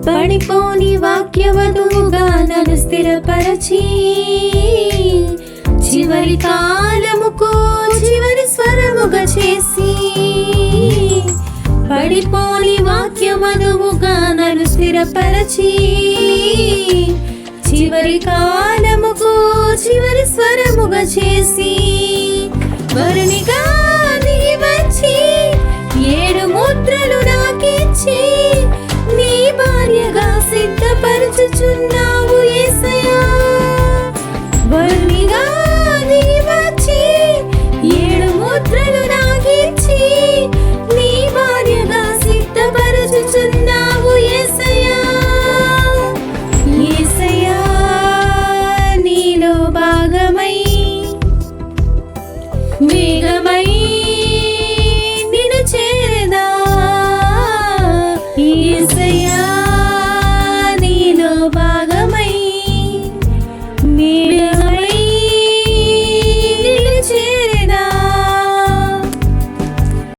పడిపోని వాక్యవధువుగా నన్ను స్థిరపరచి చివరి కాలముకు చివరి స్వరముగా చేసి పడిపోని వాక్యవధువుగా నన్ను స్థిరపరచి చివరి కాలముకు చివరి స్వరముగా చేసి వరునిగా నీ వచ్చి 7 ముద్రలు నాకిచ్చి నీ భార్యగా సిద్ధపరచుచున్నా